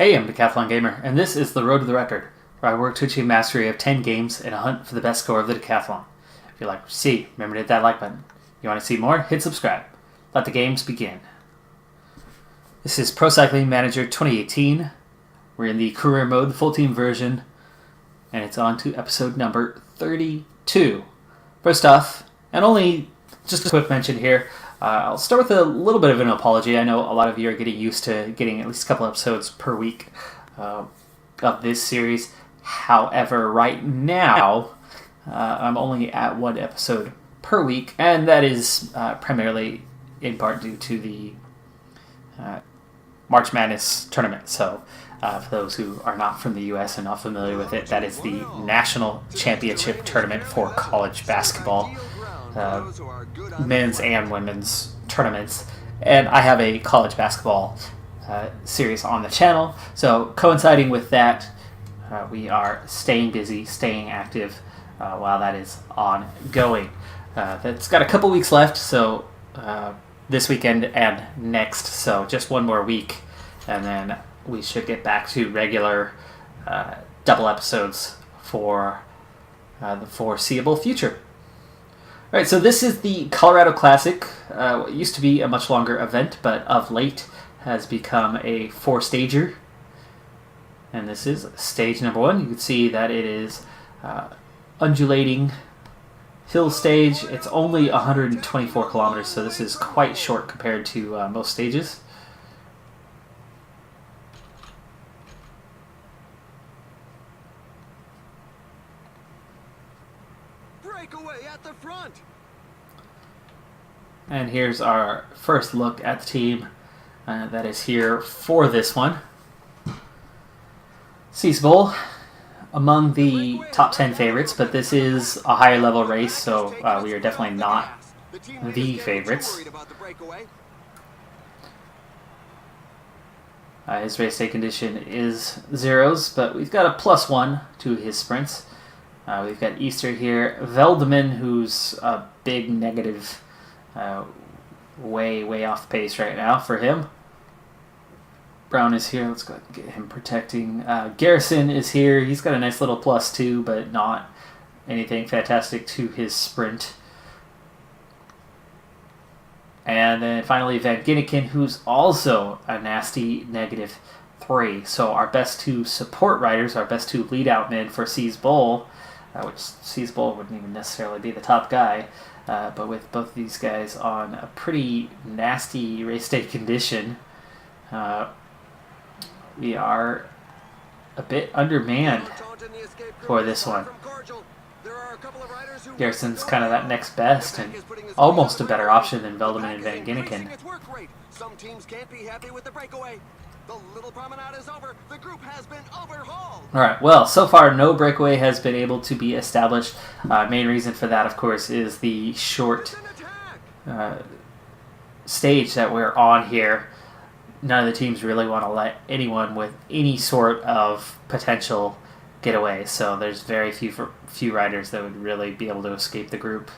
Hey, I'm Decathlon Gamer, and this is the Road to the Record, where I work to achieve mastery of 10 games in a hunt for the best score of the decathlon. If you like what you see, remember to hit that like button. You want to see more? Hit subscribe. Let the games begin. This is Pro Cycling Manager 2018. We're in the career mode, the full team version, and it's on to episode number 32. First off, and only just a quick mention here, I'll start with a little bit of an apology. I know a lot of you are getting used to getting at least a couple episodes per week of this series. However, right now, I'm only at one episode per week, and that is primarily in part due to the March Madness tournament. So, for those who are not from the U.S. and not familiar with it, that is the National Championship Tournament for college basketball. Men's and women's tournaments, and I have a college basketball series on the channel, so coinciding with that, we are staying busy, staying active while that is ongoing. That's got a couple weeks left, so this weekend and next, so just one more week, and then we should get back to regular double episodes for the foreseeable future. Alright, so this is the Colorado Classic. What used to be a much longer event, but of late has become a four-stager. And this is stage number one. You can see that it is undulating hill stage. It's only 124 kilometers, so this is quite short compared to most stages. Breakaway at the front. And here's our first look at the team that is here for this one. Seas Bowl among the top 10 favorites, but this is a higher level race, so we are definitely not the favorites. His race day condition is zeros, but we've got a +1 to his sprints. We've got Easter here. Veldeman, who's a big negative, way off the pace right now for him. Brown is here. Let's go ahead and get him protecting. Garrison is here. He's got a nice little +2, but not anything fantastic to his sprint. And then finally Van Ginniken, who's also a nasty -3. So our best two support riders, our best two lead-out men for Seas Bowl, which Seas Bowl wouldn't even necessarily be the top guy, but with both of these guys on a pretty nasty race day condition, we are a bit undermanned for this one. Garrison's kind of that next best and almost a better option than Veldeman and Van Ginniken. Some teams can't be happy with the breakaway. The little promenade is over. The group has been overhauled. Alright, well, so far no breakaway has been able to be established. Main reason for that, of course, is the short stage that we're on here. None of the teams really want to let anyone with any sort of potential get away, so there's very few riders that would really be able to escape the group.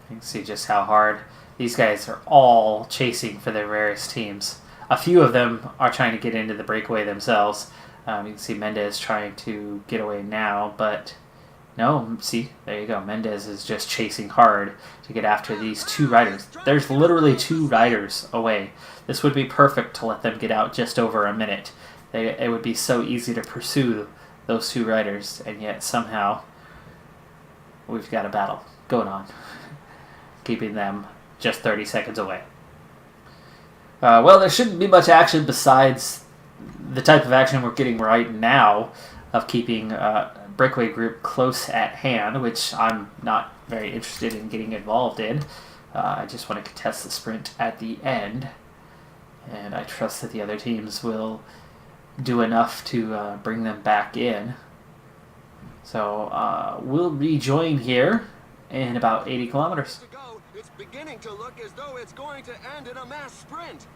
You can see just how hard these guys are all chasing for their various teams. A few of them are trying to get into the breakaway themselves. You can see Mendez trying to get away now, but no, see, there you go. Mendez is just chasing hard to get after these two riders. There's literally two riders away. This would be perfect to let them get out just over a minute. It would be so easy to pursue those two riders, and yet somehow we've got a battle going on, keeping them just 30 seconds away. Well, there shouldn't be much action besides the type of action we're getting right now of keeping breakaway group close at hand, which I'm not very interested in getting involved in. I just want to contest the sprint at the end, and I trust that the other teams will do enough to bring them back in. So we'll rejoin here in about 80 kilometers. It's beginning to look as though it's going to end in a mass sprint.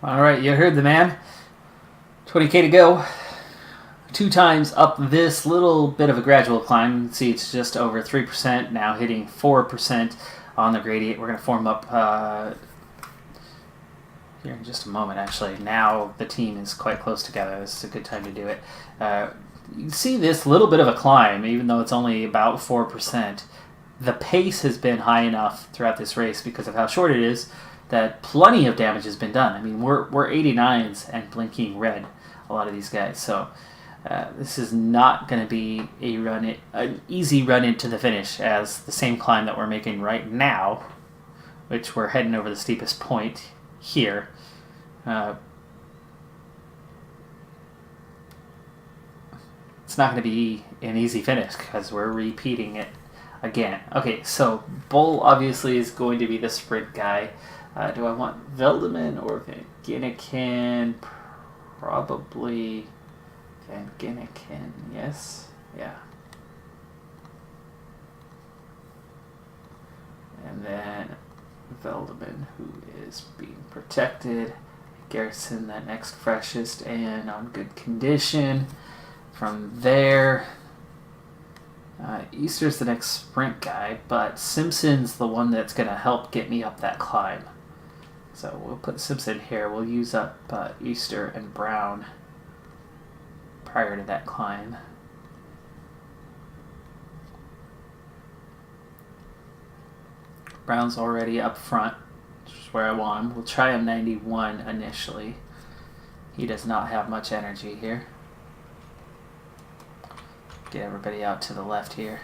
Alright, you heard the man. 20k to go. 2 times up this little bit of a gradual climb. You can see it's just over 3%, now hitting 4% on the gradient. We're going to form up here in just a moment, actually. Now the team is quite close together. This is a good time to do it. You can see this little bit of a climb, even though it's only about 4%. The pace has been high enough throughout this race because of how short it is that plenty of damage has been done. I mean, we're 89s and blinking red, a lot of these guys. So this is not going to be an easy run into the finish as the same climb that we're making right now, which we're heading over the steepest point here. It's not going to be an easy finish because we're repeating it again. Okay, so Bull obviously is going to be the sprint guy. Do I want Veldeman or Van Ginniken? Probably Van Ginniken, yes. Yeah. And then Veldeman, who is being protected. Garrison, that next freshest and on good condition. From there, Easter's the next sprint guy, but Simpson's the one that's going to help get me up that climb. So we'll put Simpson here. We'll use up Easter and Brown prior to that climb. Brown's already up front, which is where I want him. We'll try him 91 initially. He does not have much energy here. Get everybody out to the left here.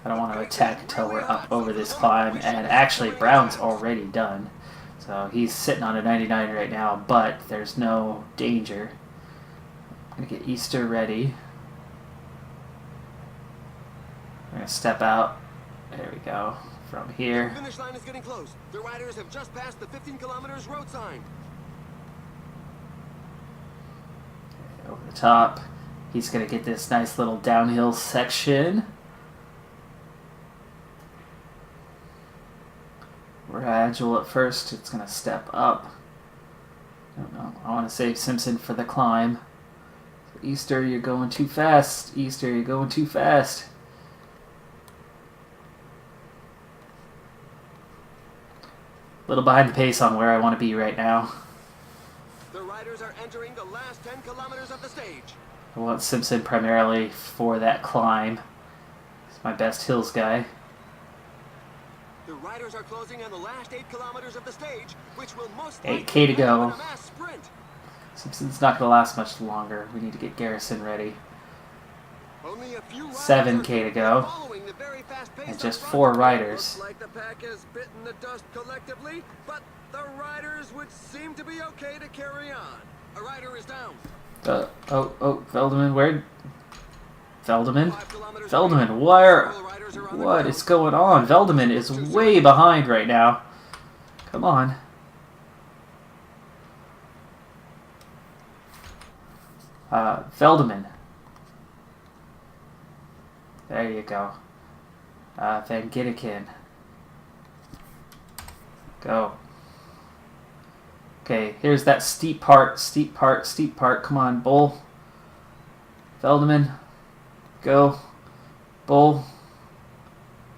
I don't want to attack until we're up over this climb, and actually Brown's already done. So he's sitting on a 99 right now, but there's no danger. I'm going to get Easter ready. I'm going to step out. There we go. From here. The finish line is getting close. The riders have just passed the 15 kilometers road sign. Over the top. He's going to get this nice little downhill section. We're agile at first. It's going to step up. I don't know. I want to save Simpson for the climb. Easter, you're going too fast. Easter, you're going too fast. A little behind the pace on where I want to be right now. The riders are entering the last 10 kilometers of the stage. I want Simpson primarily for that climb. He's my best hills guy. The riders are closing on the last 8 kilometers of the stage, which will most likely 8K to go. end in a mass sprint. Simpson's not going to last much longer. We need to get Garrison ready. Only a few riders 7K to go. following the very fast pace And up just front. 4 riders. Looks like the pack has bitten the dust collectively, but the riders would seem to be okay to carry on. A rider is down. Veldeman, where? Veldeman? 5 kilometers Veldeman, away. where? Several riders are on the What ground. is going on? Veldeman is way behind right now. Come on. Veldeman. There you go. Van Ginniken. Go. Okay, here's that steep part, steep part, steep part. Come on, Bull. Veldeman. Go. Bull.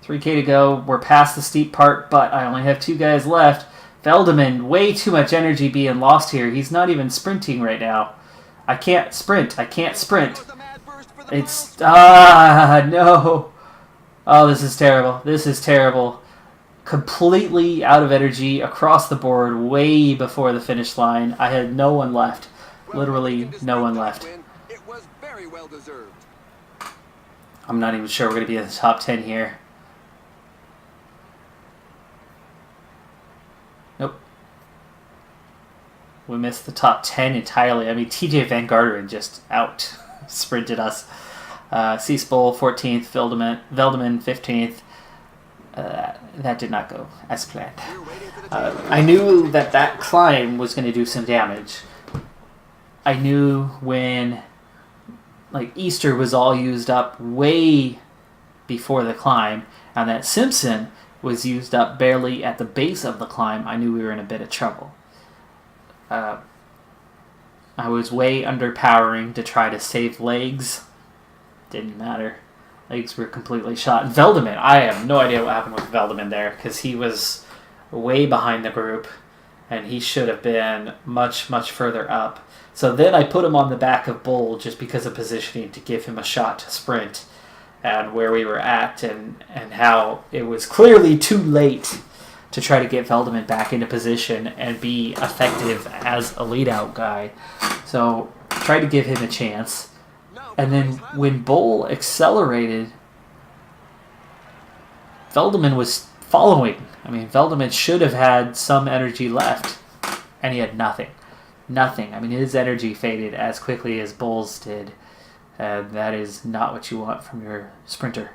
3K to go. We're past the steep part, but I only have 2 guys left. Veldeman, way too much energy being lost here. He's not even sprinting right now. I can't sprint. I can't sprint. It's... no. Oh, this is terrible. This is terrible. Completely out of energy across the board way before the finish line. I had no one left. Literally no one left. It was very well deserved. I'm not even sure we're going to be in the top 10 here. Nope. We missed the top 10 entirely. I mean, TJ Van Garderen just out sprinted us. Seaspool 14th, Veldeman 15th. That did not go as planned. I knew that climb was going to do some damage. I knew when Easter was all used up way before the climb, and that Simpson was used up barely at the base of the climb. I knew we were in a bit of trouble. I was way underpowering to try to save legs. Didn't matter. Legs were completely shot. And Veldeman, I have no idea what happened with Veldeman there, because he was way behind the group, and he should have been much, much further up. So then I put him on the back of Bull just because of positioning to give him a shot to sprint, and where we were at, and how it was clearly too late to try to get Veldeman back into position and be effective as a lead-out guy. So tried to give him a chance. And then when Bull accelerated, Veldeman was following. I mean, Veldeman should have had some energy left, and he had nothing. Nothing. I mean, his energy faded as quickly as Bull's did, and that is not what you want from your sprinter.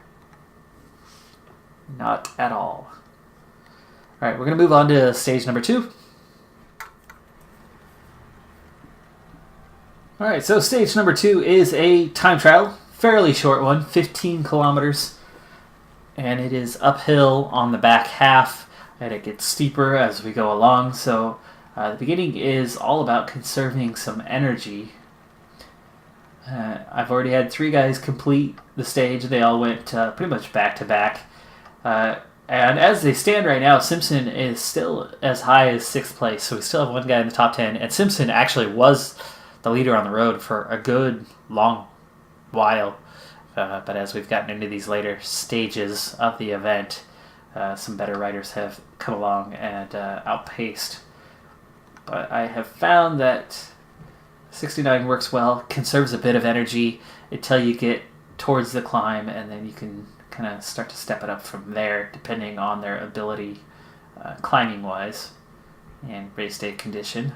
Not at all. All right, we're going to move on to stage number 2. All right, so stage number 2 is a time trial, fairly short one, 15 kilometers, and it is uphill on the back half, and it gets steeper as we go along. So the beginning is all about conserving some energy. I've already had 3 guys complete the stage. They all went pretty much back to back. And as they stand right now, Simpson is still as high as 6th place, so we still have one guy in the top 10. And Simpson actually was the leader on the road for a good long while. But as we've gotten into these later stages of the event, some better riders have come along and outpaced. But I have found that 69 works well, conserves a bit of energy until you get towards the climb, and then you can kind of start to step it up from there, depending on their ability climbing-wise and race day condition.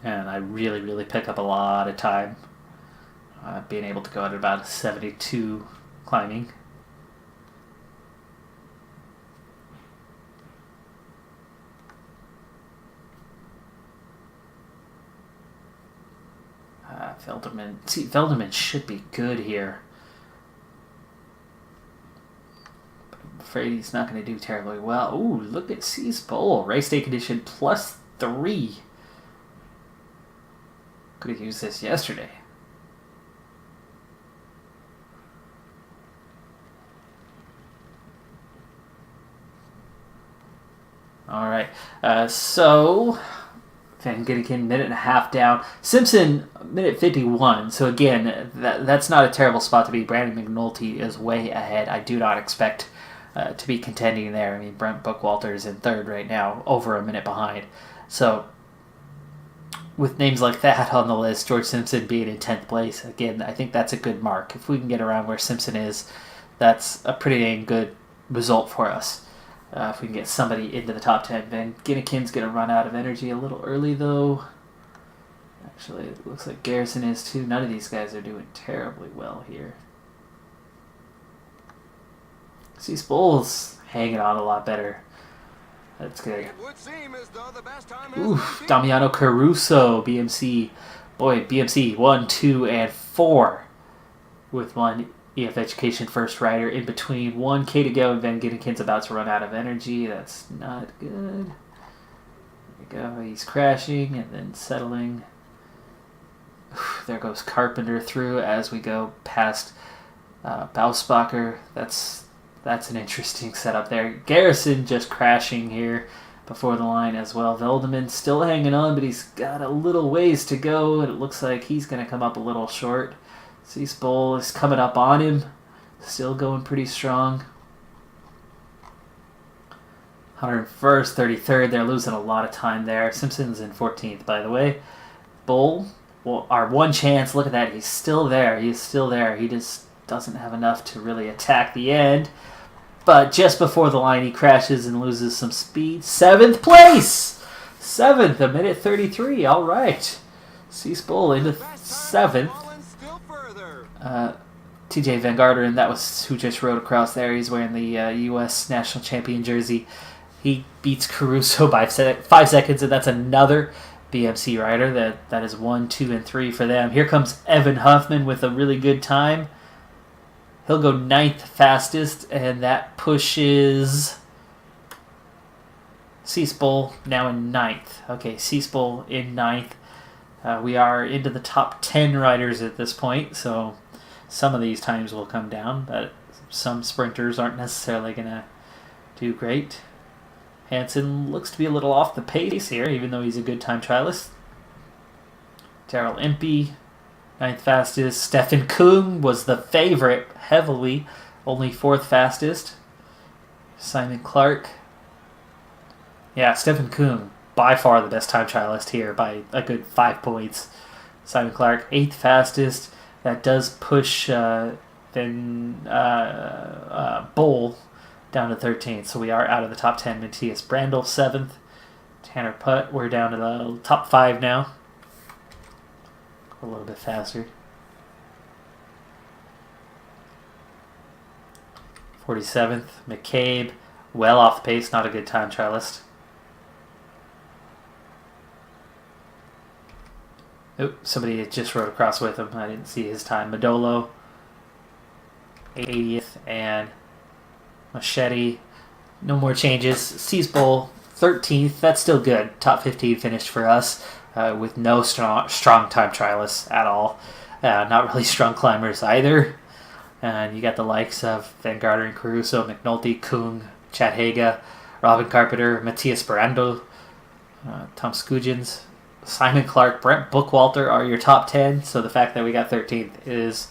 And I really, really pick up a lot of time being able to go at about 72 climbing. Veldeman should be good here. But I'm afraid he's not going to do terribly well. Ooh, look at C's Bowl. Race day condition +3. Could have used this yesterday. All right. So Van Ginneken, minute and a half down. Simpson, minute 51. So again, that's not a terrible spot to be. Brandon McNulty is way ahead. I do not expect to be contending there. I mean, Brent Bookwalter is in 3rd right now, over a minute behind. So with names like that on the list, George Simpson being in 10th place, again, I think that's a good mark. If we can get around where Simpson is, that's a pretty dang good result for us. If we can get somebody into the top 10. Van Ginneken's going to run out of energy a little early, though. Actually, it looks like Garrison is, too. None of these guys are doing terribly well here. See, Spole's hanging on a lot better. That's good. Oof, Damiano Caruso, BMC. Boy, BMC 1, 2, and 4. With one EF Education first rider in between. 1K to go, and Van Ginneken's about to run out of energy. That's not good. There we go. He's crashing and then settling. Oof, there goes Carpenter through as we go past Bausbacher. That's an interesting setup there. Garrison just crashing here before the line as well. Veldeman still hanging on, but he's got a little ways to go, and it looks like he's going to come up a little short. Seaspole is coming up on him. Still going pretty strong. 101st, 33rd. They're losing a lot of time there. Simpson's in 14th, by the way. Bull, well, our one chance. Look at that. He's still there. He's still there. He just doesn't have enough to really attack the end. But just before the line, he crashes and loses some speed. 7th place! 7th, a minute 33. All right. Seaspole into 7th. TJ Van Garderen, that was who just rode across there. He's wearing the U.S. National Champion jersey. He beats Caruso by 5 seconds, and that's another BMC rider. That is 1, 2, and 3 for them. Here comes Evan Huffman with a really good time. He'll go 9th fastest, and that pushes Seaspole now in 9th. Okay, Seaspole in 9th. We are into the top 10 riders at this point, so some of these times will come down, but some sprinters aren't necessarily going to do great. Hansen looks to be a little off the pace here, even though he's a good time trialist. Daryl Impey, 9th fastest. Stephen Kung was the favorite heavily, only 4th fastest. Simon Clark. Yeah, Stephen Kung, by far the best time trialist here by a good 5 points. Simon Clark, 8th fastest. That does push Bull down to 13th. So we are out of the top 10. Matthias Brandl, 7th. Tanner Putt, we're down to the top 5 now. A little bit faster. 47th. McCabe, well off the pace, not a good time trialist. Oop, somebody just rode across with him. I didn't see his time. Modolo, 80th, and Machete, no more changes. Seas Bowl, 13th. That's still good. Top 15 finished for us with no strong time trialists at all. Not really strong climbers either. And you got the likes of Van Garderen, Caruso, McNulty, Kung, Chad Haga, Robin Carpenter, Matthias Brandl, Tom Skujins, Simon Clark, Brent Bookwalter are your top 10. So the fact that we got 13th is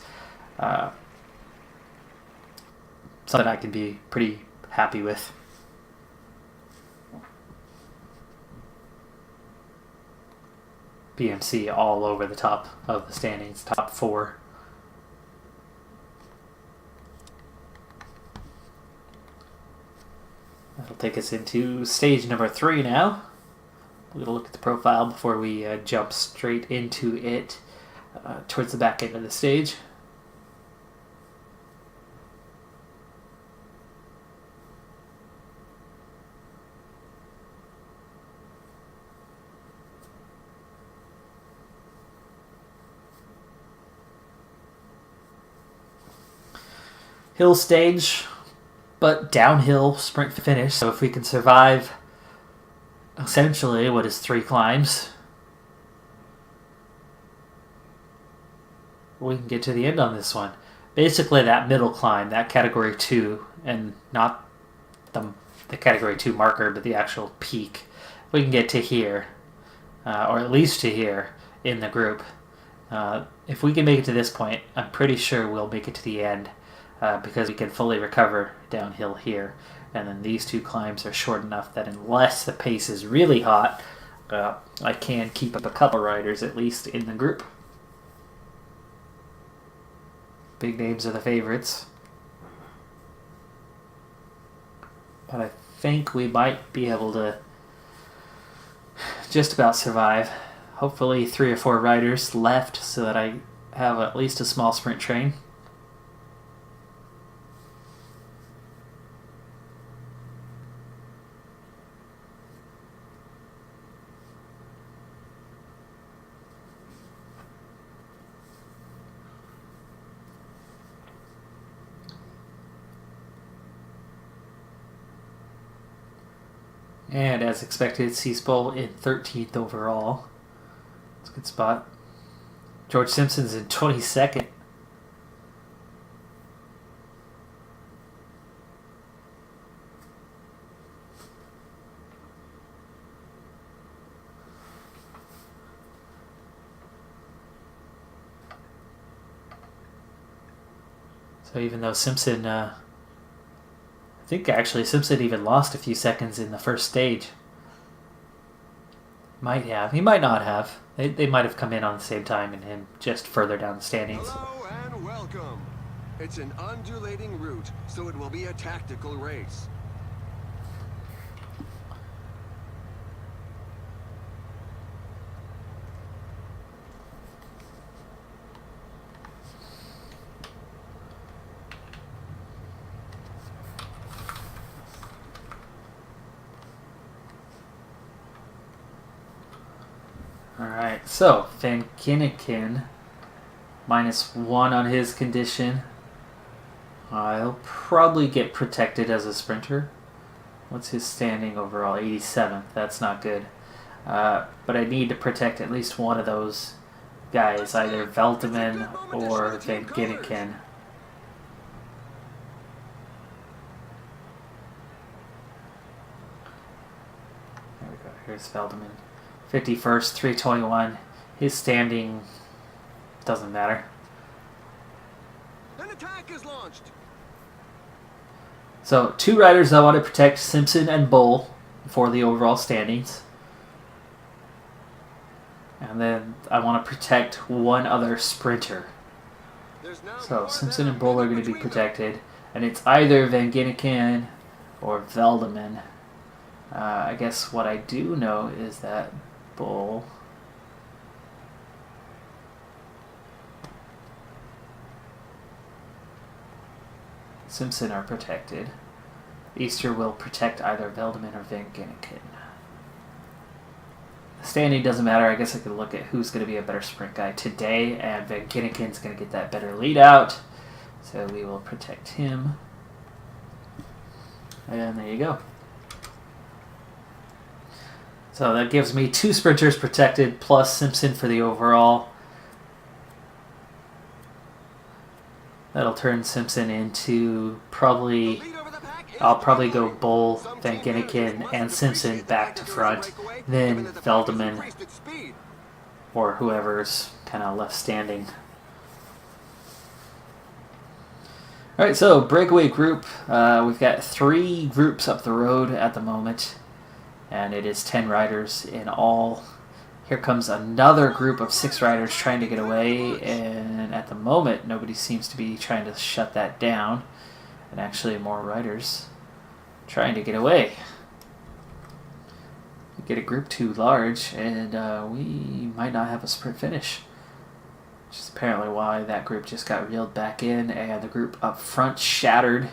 something I can be pretty happy with. BMC all over the top of the standings, top 4. That'll take us into stage number 3 now. We're going to look at the profile before we jump straight into it towards the back end of the stage. Hill stage, but downhill sprint finish. So if we can survive essentially what is 3 climbs, we can get to the end on this one. Basically that middle climb, that category 2, and not the category 2 marker, but the actual peak, we can get to here, or at least to here in the group. If we can make it to this point, I'm pretty sure we'll make it to the end. Because we can fully recover downhill here. And then these 2 climbs are short enough that unless the pace is really hot, I can keep up a couple riders at least in the group. Big names are the favorites. But I think we might be able to just about survive. Hopefully 3 or 4 riders left so that I have at least a small sprint train. And as expected, Seaspool in 13th overall. It's a good spot. George Simpson's in 22nd. So even though Simpson... I think actually Simpson even lost a few seconds in the first stage. Might have. He might not have. They might have come in on the same time and him just further down the standings. Hello and welcome. It's an undulating route, so it will be a tactical race. Alright, so Van Ginneken, -1 on his condition. He'll probably get protected as a sprinter. What's his standing overall? 87th. That's not good. But I need to protect at least one of those guys, either Veldeman or Van Ginneken. There we go. Here's Veldeman. 51st, 321. His standing doesn't matter. An attack is launched. So, 2 riders I want to protect, Simpson and Bull, for the overall standings. And then I want to protect one other sprinter. So Simpson and Bull are going to be protected. And it's either Van Ginneken or Veldeman. I guess what I do know is that Bull... Simpson are protected. Easter will protect either Veldeman or Van Ginneken. Standing doesn't matter. I guess I could look at who's going to be a better sprint guy today, and Van Ginneken's going to get that better lead out, so we will protect him. And there you go. So that gives me 2 sprinters protected, plus Simpson for the overall. That'll turn Simpson into probably... I'll probably go Bull, Van Ginneken, and Simpson back to front, then Veldeman, or whoever's kind of left standing. Alright, so breakaway group. We've got 3 groups up the road at the moment, and it is 10 riders in all. Here comes another group of 6 riders trying to get away, and at the moment nobody seems to be trying to shut that down. And actually more riders trying to get away. We get a group too large, and we might not have a sprint finish. Which is apparently why that group just got reeled back in, and the group up front shattered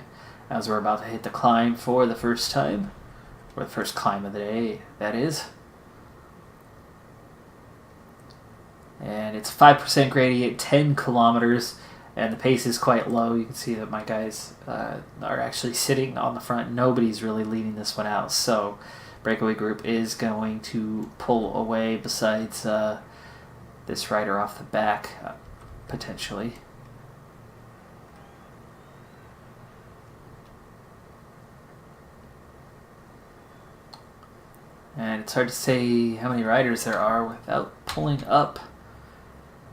as we're about to hit the climb for the first time. Or the first climb of the day, that is. And it's 5% gradient, 10 kilometers. And the pace is quite low. You can see that my guys are actually sitting on the front. Nobody's really leading this one out. So breakaway group is going to pull away besides this rider off the back, potentially. And it's hard to say how many riders there are without pulling up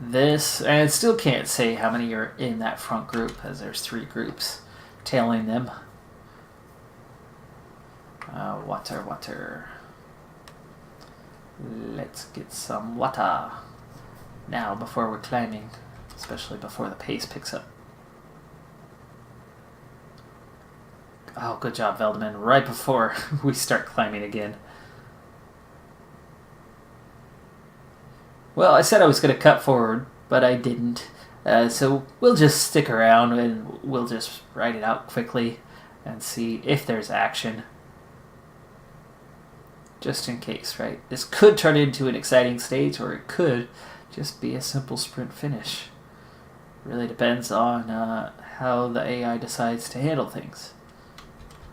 this, and I still can't say how many are in that front group, as there's 3 groups tailing them. Water. Let's get some water now before we're climbing, especially before the pace picks up. Oh, good job, Veldeman, right before we start climbing again. Well, I said I was going to cut forward, but I didn't. So we'll just stick around and we'll just ride it out quickly and see if there's action. Just in case, right? This could turn into an exciting stage, or it could just be a simple sprint finish. Really depends on how the AI decides to handle things.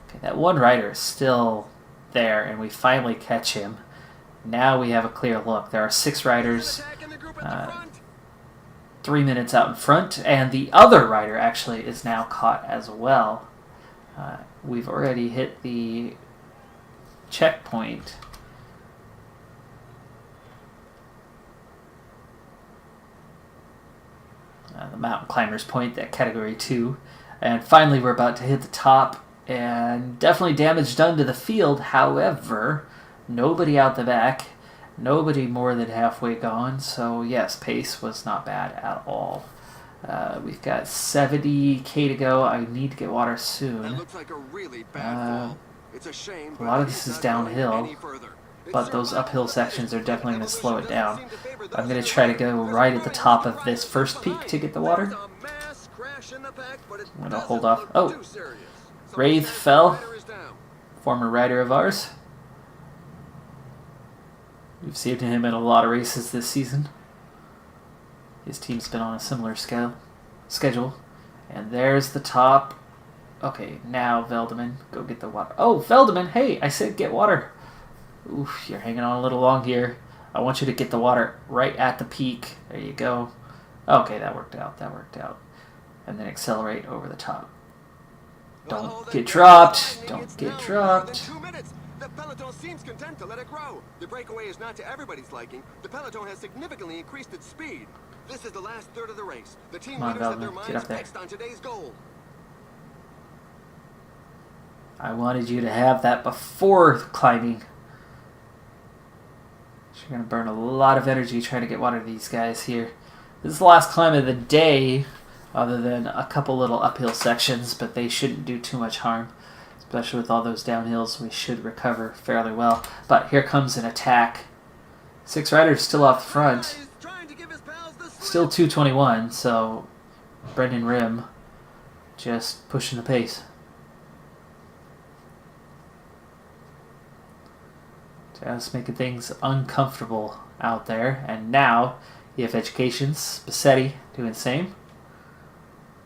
Okay, that one rider is still there, and we finally catch him. Now we have a clear look. There are 6 riders, 3 minutes out in front, and the other rider actually is now caught as well. We've already hit the checkpoint. The mountain climbers point at category 2. And finally we're about to hit the top, and definitely damage done to the field. However, nobody out the back, nobody more than halfway gone, so yes, pace was not bad at all. We've got 70k to go. I need to get water soon. That looks like a really bad fall. It's a shame, a lot of this is downhill, but those uphill sections are definitely going to slow it down. I'm going to try to go right at the top of this first peak to get the water. I'm going to hold off. Oh, Wraith fell. Former rider of ours. We've seen him in a lot of races this season. His team's been on a similar schedule. And there's the top. Okay, now Veldeman, go get the water. Oh, Veldeman, hey, I said get water. Oof, you're hanging on a little long here. I want you to get the water right at the peak. There you go. Okay, that worked out. That worked out. And then accelerate over the top. Don't get dropped. Don't get dropped. The peloton seems content to let it grow. The breakaway is not to everybody's liking. The peloton has significantly increased its speed. This is the last third of the race. The team leaders have their minds fixed on today's goal. I wanted you to have that before climbing. You're going to burn a lot of energy trying to get water to these guys here. This is the last climb of the day, other than a couple little uphill sections, but they shouldn't do too much harm. Especially with all those downhills, we should recover fairly well. But here comes an attack. 6 riders still off the front. Still 221, so Brendan Rim just pushing the pace. Just making things uncomfortable out there. And now EF Education's Bassetti doing the same.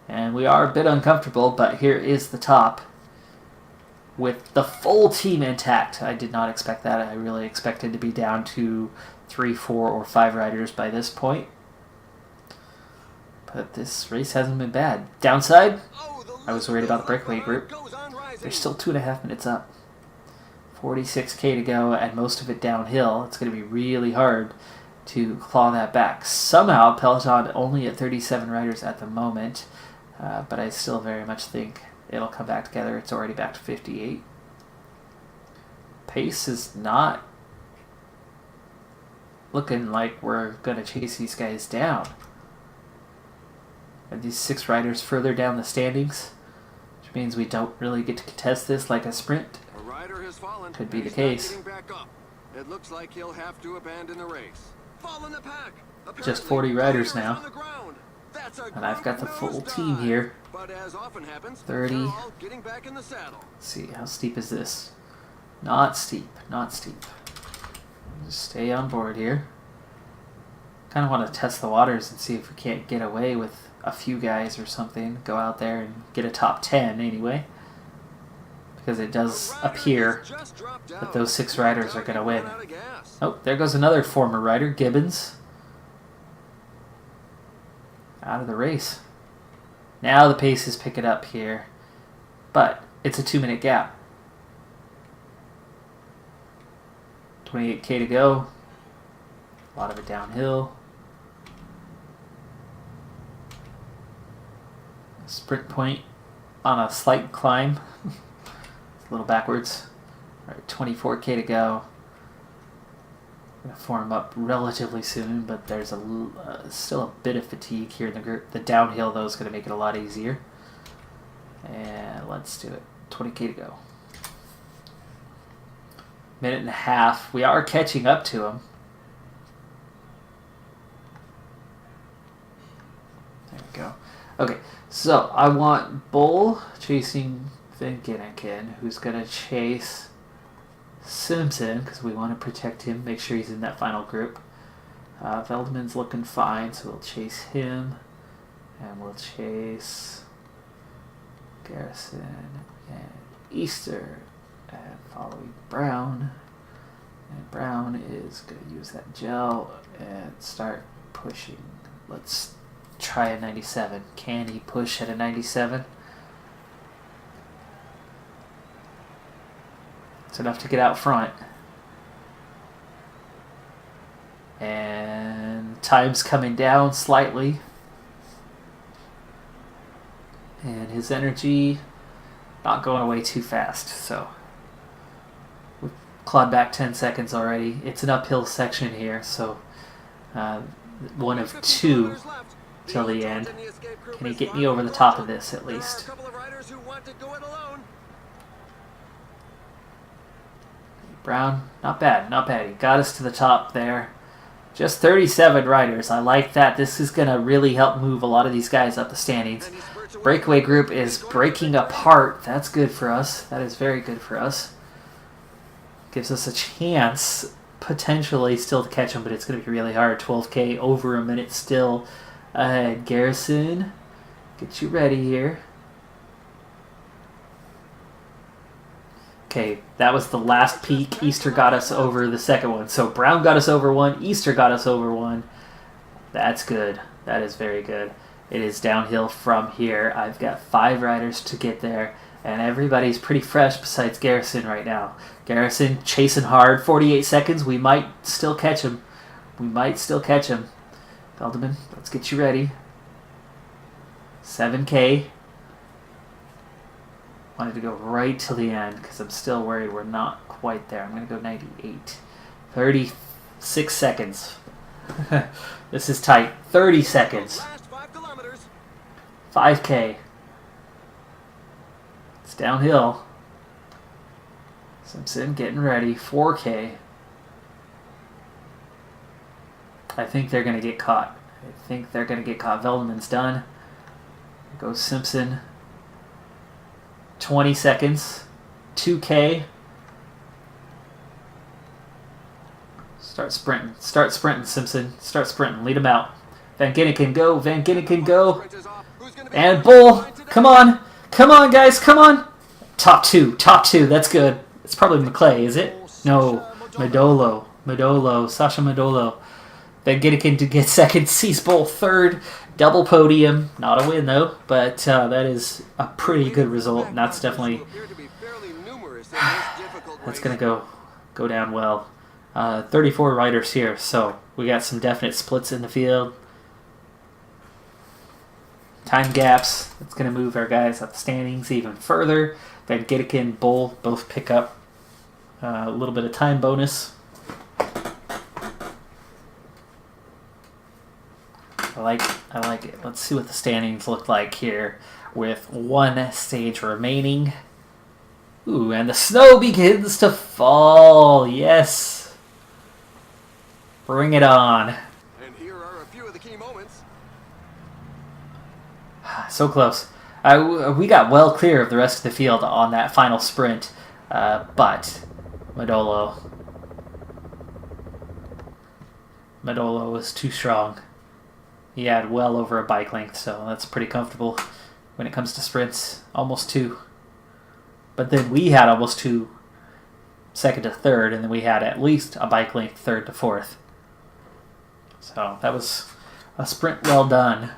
And we are a bit uncomfortable, but here is the top with the full team intact. I did not expect that. I really expected to be down to 3, 4, or 5 riders by this point. But this race hasn't been bad. Downside, I was worried about the breakaway group. They're still 2.5 minutes up. 46K to go, and most of it downhill. It's going to be really hard to claw that back. Somehow, Peloton only at 37 riders at the moment, but I still very much think it'll come back together. It's already back to 58. Pace is not looking like we're going to chase these guys down. Are these 6 riders further down the standings, which means we don't really get to contest this like a sprint? Could be the case. It looks like he'll have to abandon the race. Fall in the pack. Just 40 riders now. And I've got the full team here. 30. Let's see, how steep is this? Not steep, not steep. Just stay on board here. Kind of want to test the waters and see if we can't get away with a few guys or something. Go out there and get a top 10 anyway. Because it does appear that those 6 riders are going to win. Oh, there goes another former rider, Gibbons. Out of the race. Now the pace is picking up here. But it's a 2-minute gap. 28K to go. A lot of it downhill. Sprint point on a slight climb. A little backwards. All right, 24K to go. Going to form up relatively soon, but there's still a bit of fatigue here in the group. The downhill, though, is going to make it a lot easier. And let's do it. 20K to go. Minute and a half. We are catching up to him. There we go. Okay, so I want Bull chasing Finnegan, who's going to chase Simpson, because we want to protect him, make sure he's in that final group. Veldman's looking fine, so we'll chase him. And we'll chase Garrison and Easter. And following Brown. And Brown is going to use that gel and start pushing. Let's try a 97. Can he push at a 97? It's enough to get out front. And time's coming down slightly. And his energy not going away too fast. So we've clawed back 10 seconds already. It's an uphill section here, so one of 2 till the end. Can he get me over the top of this at least? Brown, not bad, not bad. He got us to the top there. Just 37 riders. I like that. This is going to really help move a lot of these guys up the standings. Breakaway group is breaking apart. That's good for us. That is very good for us. Gives us a chance, potentially, still to catch them, but it's going to be really hard. 12K, over a minute still. Garrison, get you ready here. Okay, that was the last peak. Easter got us over the second one. So Brown got us over one. Easter got us over one. That's good. That is very good. It is downhill from here. I've got 5 riders to get there, and everybody's pretty fresh besides Garrison right now. Garrison chasing hard. 48 seconds. We might still catch him. Feldman, let's get you ready. 7K. Wanted to go right till the end because I'm still worried we're not quite there. I'm going to go 98. 36 seconds. This is tight. 30 seconds. 5K. It's downhill. Simpson getting ready. 4K. I think they're going to get caught. Veldeman's done. Goes Simpson. 20 seconds. 2K. Start sprinting, Simpson. Start sprinting. Lead him out. Van Ginneken go. And Bull. Come on, guys. Come on. Top two. That's good. It's probably McClay, is it? No. Modolo. Sasha Modolo. Van Ginneken to get second. Sees Bull third. Double podium. Not a win, though. But that is a pretty good result. And that's definitely... that's going to go down well. 34 riders here, so we got some definite splits in the field. Time gaps. That's going to move our guys up the standings even further. Van Ginneken, Bull both pick up a little bit of time bonus. I like it. Let's see what the standings look like here with 1 stage remaining. Ooh, and the snow begins to fall. Yes. Bring it on. And here are a few of the key moments. So close. We got well clear of the rest of the field on that final sprint, but Modolo was too strong. He had well over a bike length, so that's pretty comfortable when it comes to sprints. Almost 2. But then we had almost 2 second to third, and then we had at least a bike length third to fourth. So that was a sprint well done.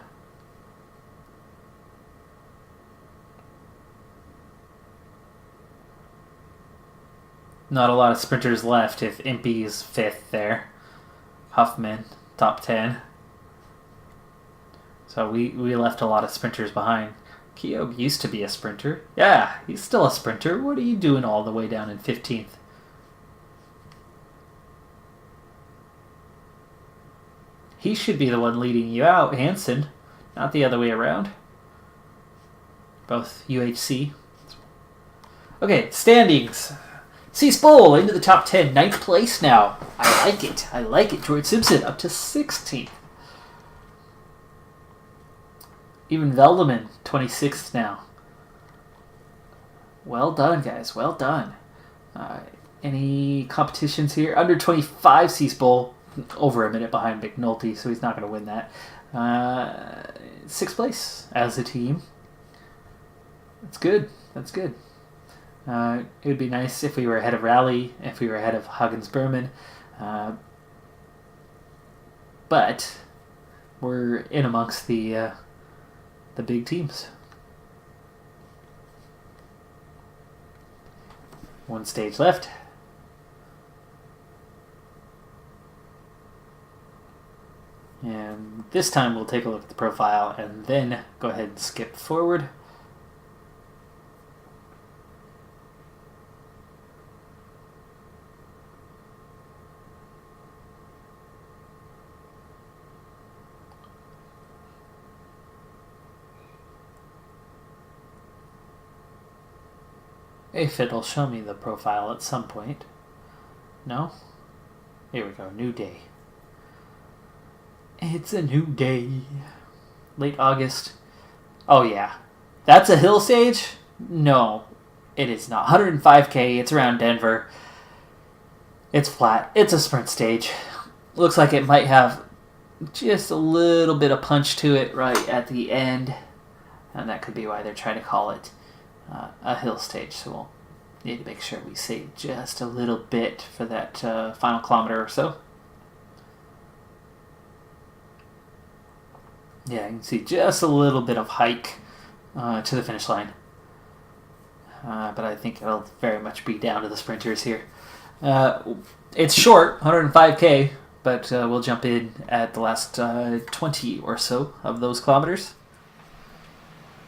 Not a lot of sprinters left if Impey is 5th there. Huffman, top 10. So we left a lot of sprinters behind. Keogh used to be a sprinter. Yeah, he's still a sprinter. What are you doing all the way down in 15th? He should be the one leading you out, Hansen, not the other way around. Both UHC. Okay, standings. Cease Bowl into the top 10, 9th place now. I like it. George Simpson up to 16th. Even Veldeman, 26th now. Well done, guys. Well done. Any competitions here? Under 25 Cease Bowl. Over a minute behind McNulty, so he's not going to win that. 6th place as a team. That's good. It would be nice if we were ahead of Raleigh, if we were ahead of Huggins Berman. But we're in amongst the big teams. 1 stage left. And this time we'll take a look at the profile and then go ahead and skip forward. If it'll show me the profile at some point. No? Here we go, new day. It's a new day. Late August. Oh yeah. That's a hill stage? No, it is not. 105K, it's around Denver. It's flat. It's a sprint stage. Looks like it might have just a little bit of punch to it right at the end. And that could be why they're trying to call it a hill stage. So we'll Need to make sure we save just a little bit for that final kilometer or so. Yeah, you can see just a little bit of hike to the finish line. But I think it'll very much be down to the sprinters here. It's short, 105K, but we'll jump in at the last 20 or so of those kilometers.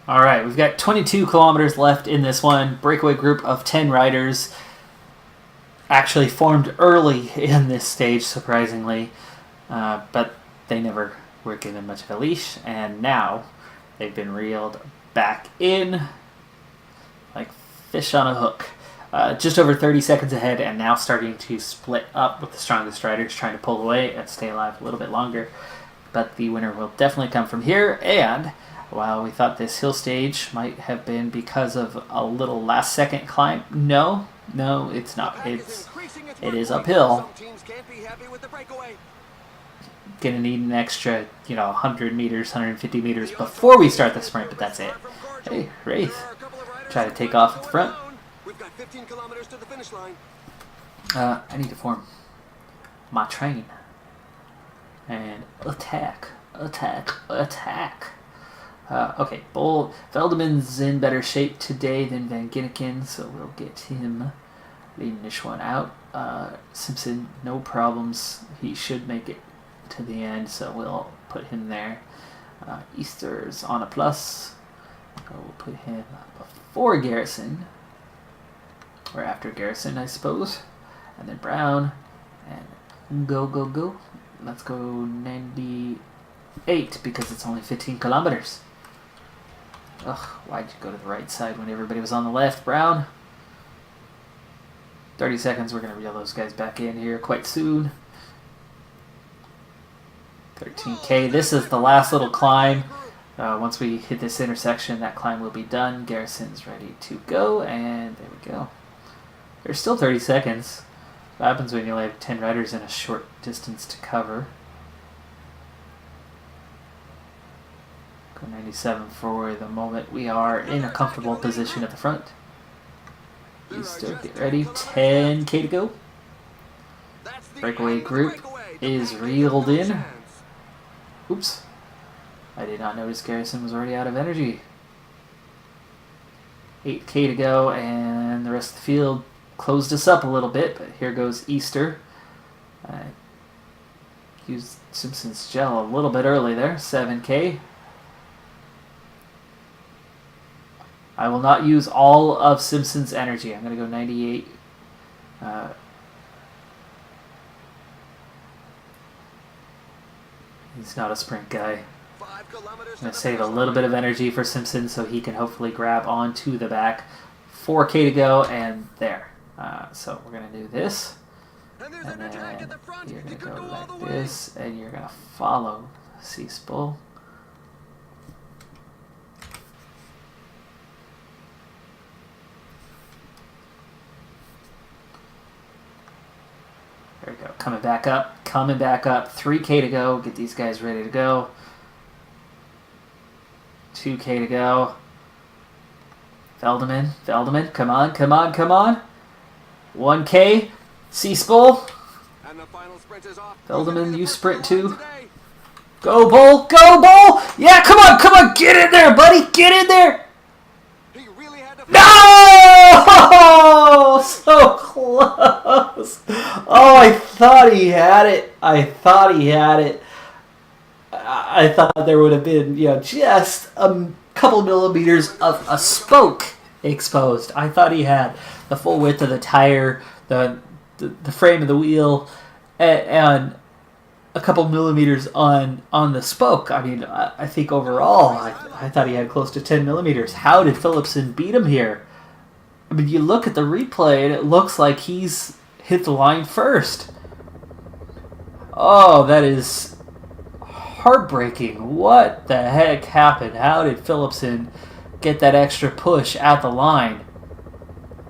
All right, we've got 22 kilometers left in this one. Breakaway group of 10 riders actually formed early in this stage, surprisingly, but they never were given much of a leash, and now they've been reeled back in like fish on a hook. Just over 30 seconds ahead, and now starting to split up with the strongest riders trying to pull away and stay alive a little bit longer. But the winner will definitely come from here, and while we thought this hill stage might have been because of a little last second climb, no, it's not. It is uphill. Gonna need an extra, 100 meters, 150 meters before we start the sprint, but that's it. Hey, Wraith, try to take off at the front. We've got 15 kilometers to the finish line. I need to form my train and attack. Okay, Veldeman's in better shape today than Van Ginniken, so we'll get him leading this one out. Simpson, no problems. He should make it to the end, so we'll put him there. Easter's on a plus. We'll put him before Garrison, or after Garrison, I suppose. And then Brown, and go. Let's go 98, because it's only 15 kilometers. Ugh, why'd you go to the right side when everybody was on the left, Brown? 30 seconds, we're going to reel those guys back in here quite soon. 13K, this is the last little climb. Once we hit this intersection, that climb will be done. Garrison's ready to go, and there we go. There's still 30 seconds. What happens when you only have 10 riders in a short distance to cover? Go 97 for the moment. We are in a comfortable position at the front. Easter, get ready. 10K to go. Breakaway group is reeled in. Oops. I did not notice Garrison was already out of energy. 8K to go, and the rest of the field closed us up a little bit, but here goes Easter. Used Simpson's gel a little bit early there. 7K. I will not use all of Simpson's energy. I'm going to go 98. He's not a sprint guy. I'm going to save a little bit of energy for Simpson so he can hopefully grab onto the back. 4K to go, and there. So we're going to do this. And then you're going to go like this, and you're going to follow C-Spull. There we go. Coming back up. 3K to go. Get these guys ready to go. 2K to go. Veldeman. Come on. 1K. C-Spull. Veldeman, you sprint too. Go, Bull. Yeah, come on. Get in there, buddy. Get in there. No! So close. Oh, I thought he had it. I thought there would have been, just a couple millimeters of a spoke exposed. I thought he had the full width of the tire, the frame of the wheel, and a couple millimeters on the spoke. I mean, I think overall, I thought he had close to 10 millimeters. How did Philipsen beat him here? I mean, you look at the replay, and it looks like he's hit the line first. Oh, that is heartbreaking. What the heck happened? How did Philipsen get that extra push at the line?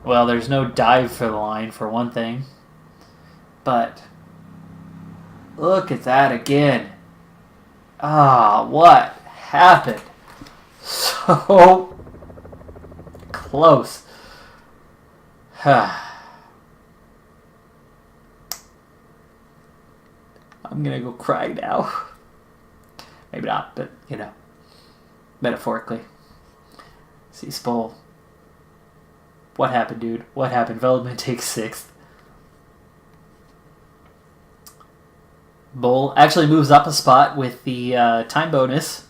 Well, there's no dive for the line, for one thing. But look at that again. What happened? So close. I'm gonna go cry now. Maybe not, but you know, metaphorically. See Spull. What happened, dude? What happened? Veltman takes 6th. Bull actually moves up a spot with the time bonus.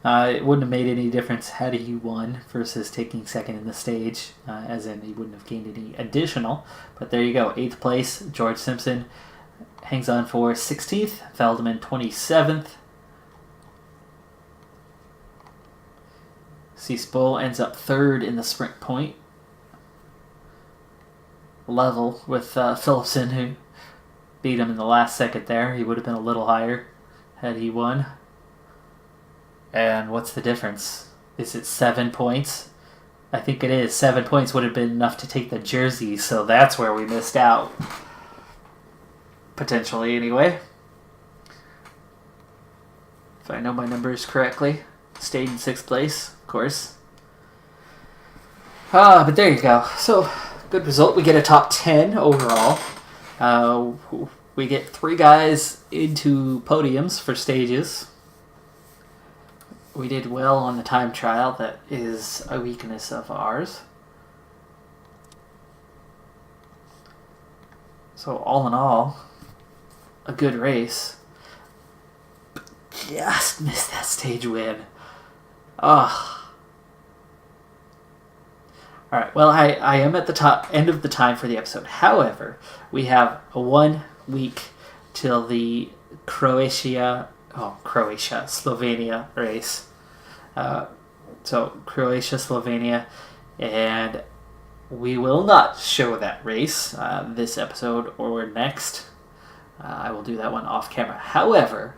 It wouldn't have made any difference had he won versus taking 2nd in the stage, as in he wouldn't have gained any additional. But there you go, 8th place. George Simpson hangs on for 16th. Feldman 27th. C. Spull ends up 3rd in the sprint point. Level with Phillipson, who beat him in the last second there. He would have been a little higher had he won. And what's the difference? Is it 7 points? I think it is. 7 points would have been enough to take the jersey, so that's where we missed out. Potentially, anyway. If I know my numbers correctly. Stayed in 6th place, of course. But there you go. So, good result. We get a top 10 overall. We get 3 guys into podiums for stages. We did well on the time trial. That is a weakness of ours. So all in all, a good race. But just missed that stage win. Ugh. Alright, well, I am at the end of the time for the episode. However, we have 1 week till the Croatia-Slovenia race. So, Croatia-Slovenia, and we will not show that race this episode or next. I will do that one off camera. However,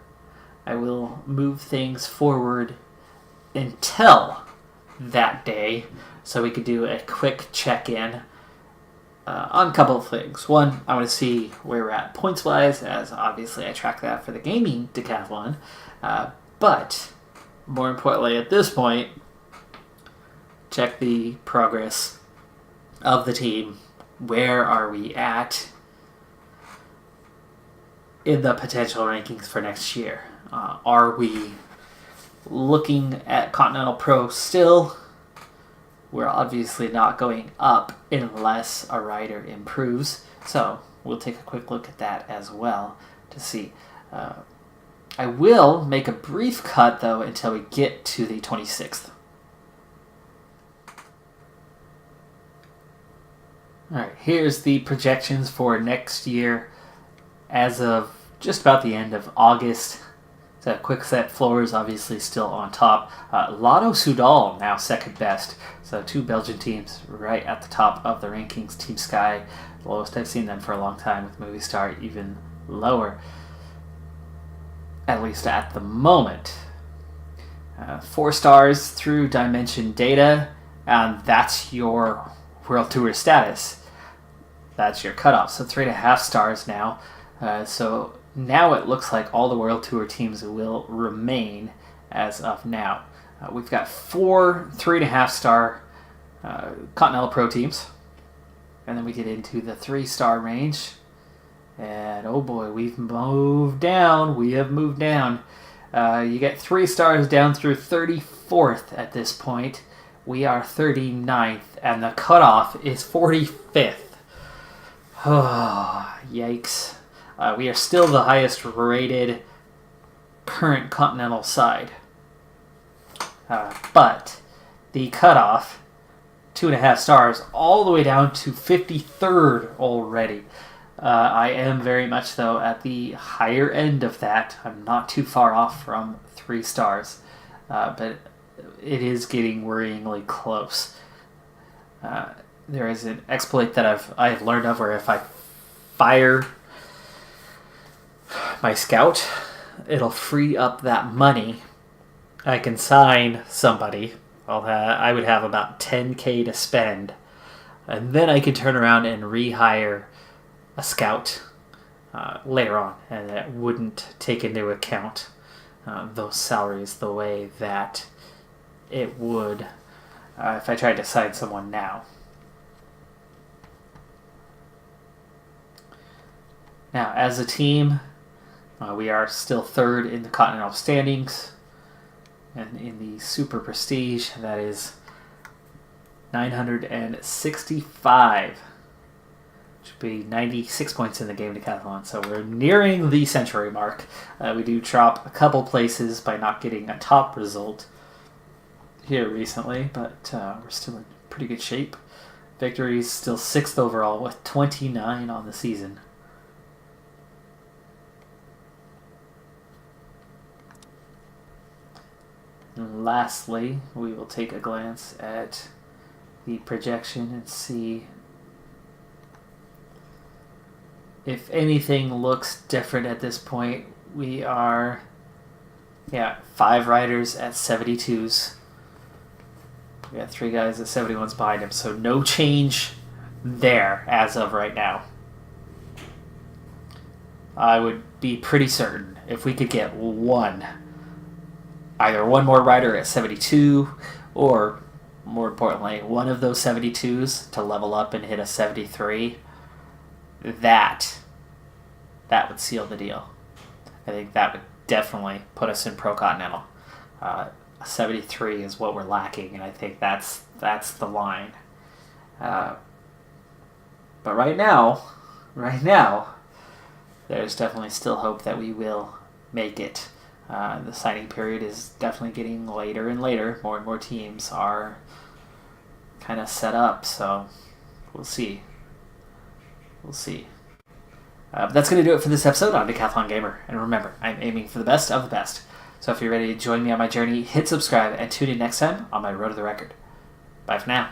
I will move things forward until that day, so we could do a quick check-in on a couple of things. One, I want to see where we're at points-wise, as obviously I track that for the gaming decathlon. But, more importantly at this point, check the progress of the team. Where are we at in the potential rankings for next year? Are we looking at Continental Pro still? We're obviously not going up unless a rider improves. So we'll take a quick look at that as well to see. I will make a brief cut, though, until we get to the 26th. Alright, here's the projections for next year as of just about the end of August. The Quickset Floors obviously still on top. Lotto Soudal now second best. So 2 Belgian teams right at the top of the rankings. Team Sky, the lowest I've seen them for a long time, with Movistar even lower. At least at the moment. 4 stars through Dimension Data, and that's your World Tour status. That's your cutoff. So 3.5 stars now. So now it looks like all the World Tour teams will remain as of now. We've got 4 3.5 star Continental Pro teams. And then we get into the 3-star range. And oh boy, we've moved down. We have moved down. You get 3 stars down through 34th at this point. We are 39th, and the cutoff is 45th. Oh, yikes. We are still the highest rated current Continental side. But the cutoff, 2.5 stars, all the way down to 53rd already. I am very much, though, at the higher end of that. I'm not too far off from 3 stars, but it is getting worryingly close. There is an exploit that I've learned of where if I fire my scout, it'll free up that money. I can sign somebody. I would have about 10K to spend, and then I can turn around and rehire a scout later on, and that wouldn't take into account those salaries the way that it would if I tried to sign someone now. Now, as a team, we are still third in the Continental standings. And in the Super Prestige, that is 965. Should be 96 points in the game Decathlon. So we're nearing the century mark. We do drop a couple places by not getting a top result here recently, but we're still in pretty good shape. Victories still 6th overall with 29 on the season. And lastly, we will take a glance at the projection and see if anything looks different at this point. We are, 5 riders at 72s. We got 3 guys at 71s behind him, so no change there as of right now. I would be pretty certain if we could get either one more rider at 72, or more importantly, one of those 72s to level up and hit a 73, that would seal the deal. I think that would definitely put us in Pro Continental. 73 is what we're lacking, and I think that's the line. But right now, there's definitely still hope that we will make it. The signing period is definitely getting later and later. More and more teams are kind of set up, so we'll see. But that's going to do it for this episode on Decathlon Gamer. And remember, I'm aiming for the best of the best. So if you're ready to join me on my journey, hit subscribe and tune in next time on my Road to the Record. Bye for now.